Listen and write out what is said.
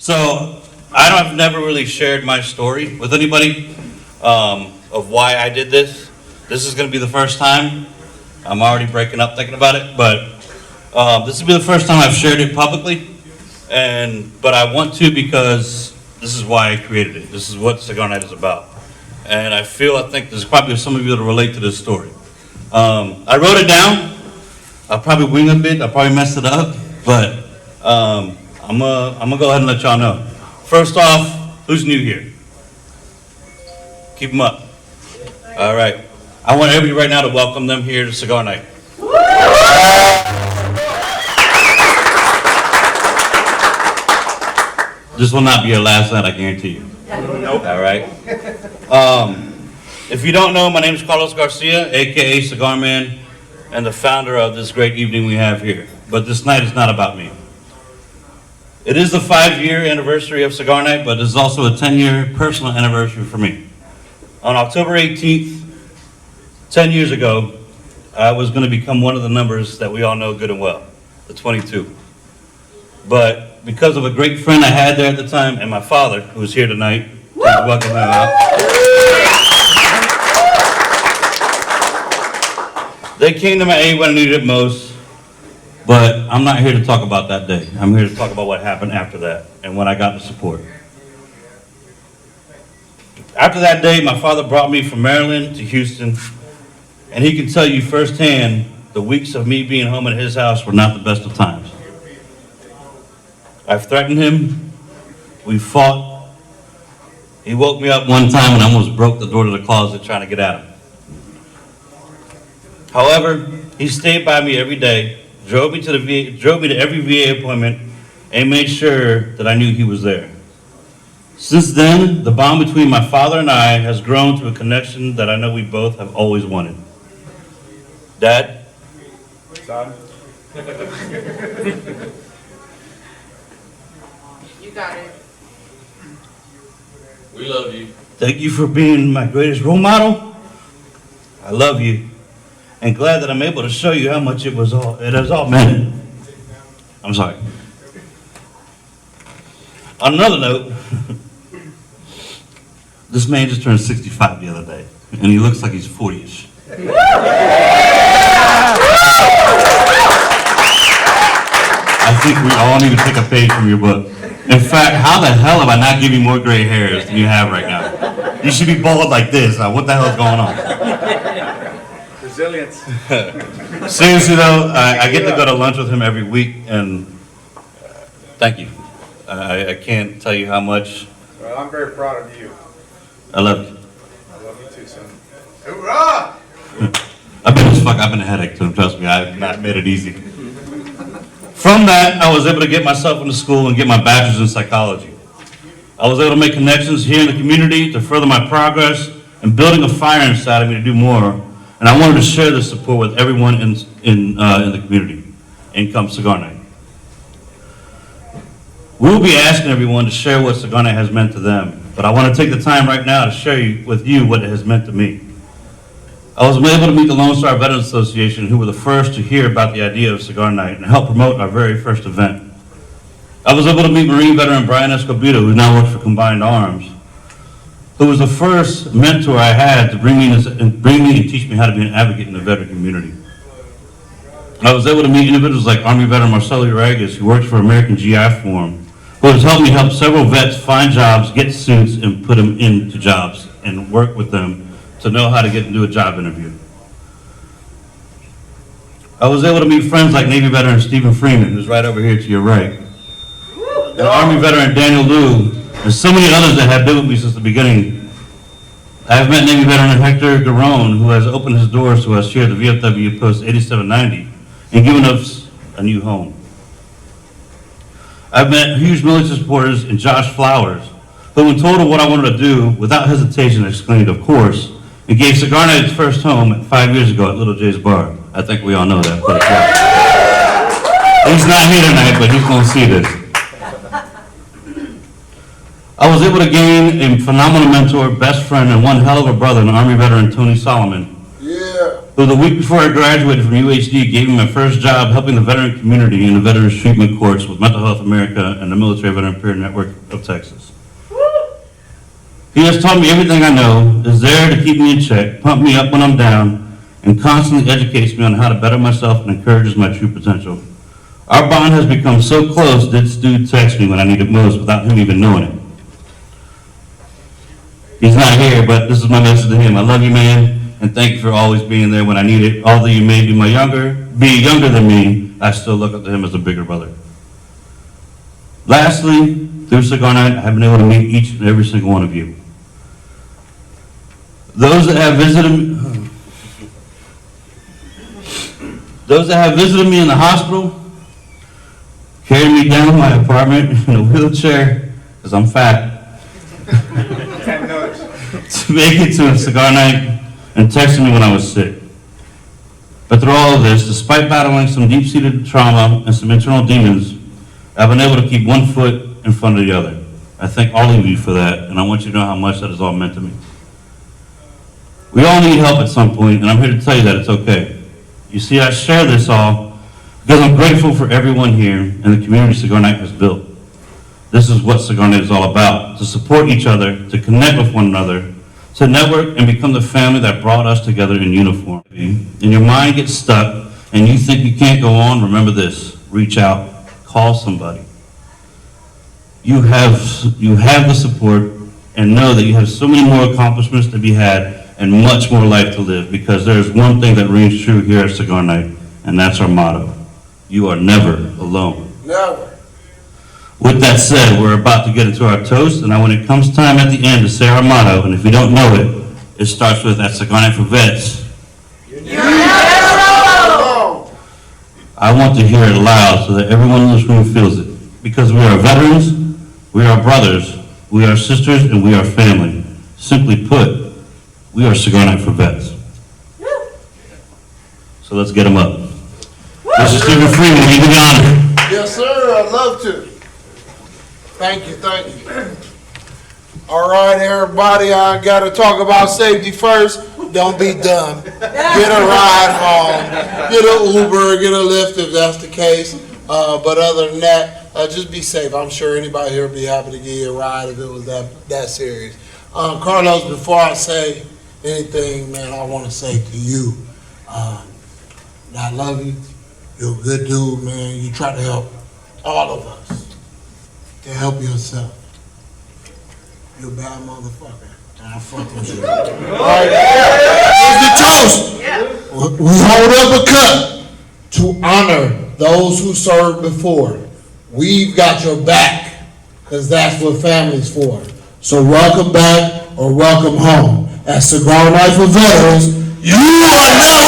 So I've never really shared my story with anybody of why I did this. This is going to be the first time. I'm already breaking up thinking about it, but this will be the first time I've shared it publicly. But I want to because this is why I created it. This is what Cigar Night is about. And I think there's probably some of you that relate to this story. I wrote it down. I'll probably wing a bit. I'll probably mess it up, but I'm gonna go ahead and let y'all know. First off, who's new here? Keep them up. All right. I want everybody right now to welcome them here to Cigar Night. This will not be your last night, I guarantee you. Nope. All right. If you don't know, my name is Carlos Garcia, aka Cigar Man, and the founder of this great evening we have here. But this night is not about me. It is the 5-year anniversary of Cigar Night, but it is also a 10-year personal anniversary for me. On October 18th, 10 years ago, I was going to become one of the numbers that we all know good and well, the 22. But because of a great friend I had there at the time, and my father, who is here tonight, welcome him out. They came to my aid when I needed it most, but I'm not here to talk about that day. I'm here to talk about what happened after that and when I got the support. After that day, my father brought me from Maryland to Houston, and he can tell you firsthand the weeks of me being home at his house were not the best of times. I've threatened him. We fought. He woke me up one time and I almost broke the door to the closet trying to get at him. However, he stayed by me every day, drove me to every VA appointment, and made sure that I knew he was there. Since then, the bond between my father and I has grown to a connection that I know we both have always wanted. Dad? Son? You got it. We love you. Thank you for being my greatest role model. I love you, and glad that I'm able to show you how much it has all meant. I'm sorry. On another note, this man just turned 65 the other day, and he looks like he's 40-ish. I think we all need to take a page from your book. In fact, how the hell have I not given you more gray hairs than you have right now? You should be bald like this. What the hell is going on? Resilience. Seriously though, I get to go to lunch with him every week, and thank you. I can't tell you how much Well, I'm very proud of you. I love you. I love you too, son. Hoorah! I've been a headache to him, trust me. I've not made it easy. From that, I was able to get myself into school and get my bachelor's in psychology. I was able to make connections here in the community to further my progress and building a fire inside of me to do more. And I wanted to share this support with everyone in the community. In comes Cigar Night. We'll be asking everyone to share what Cigar Night has meant to them, but I want to take the time right now to share with you what it has meant to me. I was able to meet the Lone Star Veterans Association, who were the first to hear about the idea of Cigar Night and help promote our very first event. I was able to meet Marine veteran Brian Escobedo, who now works for Combined Arms, who was the first mentor I had to bring me and teach me how to be an advocate in the veteran community. I was able to meet individuals like Army veteran Marcelo Uragas, who works for American GI Forum, who has helped me help several vets find jobs, get suits, and put them into jobs, and work with them to know how to get into a job interview. I was able to meet friends like Navy veteran Stephen Freeman, who's right over here to your right, and Army veteran Daniel Liu, and so many others that have been with me since the beginning. I have met Navy veteran Hector Garone, who has opened his doors to us here at the VFW Post 8790 and given us a new home. I've met huge military supporters in Josh Flowers, who when told of what I wanted to do, without hesitation exclaimed, "Of course," and gave Cigar Night its first home 5 years ago at Little Jay's Bar. I think we all know that. But he's not here tonight, but he's going to see this. I was able to gain a phenomenal mentor, best friend, and one hell of a brother, an Army veteran, Tony Solomon, who the week before I graduated from UHD gave me my first job helping the veteran community in the Veterans Treatment Courts with Mental Health America and the Military Veteran Peer Network of Texas. He has taught me everything I know, is there to keep me in check, pump me up when I'm down, and constantly educates me on how to better myself and encourages my true potential. Our bond has become so close, this dude texts me when I need it most without him even knowing it. He's not here, but this is my message to him. I love you, man, and thank you for always being there when I need it. Although you may be younger than me, I still look up to him as a bigger brother. Lastly, through Cigar Night, I've been able to meet each and every single one of you. Those that have visited me in the hospital, carried me down to my apartment in a wheelchair, because I'm fat, to make it to a Cigar Night, and texted me when I was sick. But through all of this, despite battling some deep-seated trauma and some internal demons, I've been able to keep one foot in front of the other. I thank all of you for that, and I want you to know how much that has all meant to me. We all need help at some point, and I'm here to tell you that it's okay. You see, I share this all because I'm grateful for everyone here and the community Cigar Night has built. This is what Cigar Night is all about, to support each other, to connect with one another, to network and become the family that brought us together in uniform. And your mind gets stuck and you think you can't go on, remember this, reach out, call somebody. You have the support, and know that you have so many more accomplishments to be had and much more life to live, because there's one thing that rings true here at Cigar Night, and that's our motto. You are never alone. Never. With that said, we're about to get into our toast, and when it comes time at the end to say our motto, and if you don't know it, it starts with at Cigar Night for Vets. You're never alone. I want to hear it loud so that everyone in this room feels it. Because we are veterans, we are brothers, we are sisters, and we are family. Simply put, we are Cigar Night for Vets. So let's get them up. Mr. Stephen Freeman, we do the honor. Yes, sir. I'd love to. Thank you. Thank you. All right, everybody. I got to talk about safety first. Don't be dumb. Get a ride home. Get an Uber. Get a Lyft if that's the case. But other than that, just be safe. I'm sure anybody here would be happy to give you a ride if it was that serious. Carlos, before I say anything, man, I want to say to you, I love you. You're a good dude, man. You try to help all of us to help yourself. You're a bad motherfucker. And I fuck with you. All right, here's the toast. Yeah. We hold up a cup to honor those who served before. We've got your back, because that's what family's for. So welcome back or welcome home. At Cigar Night for Veterans, you are never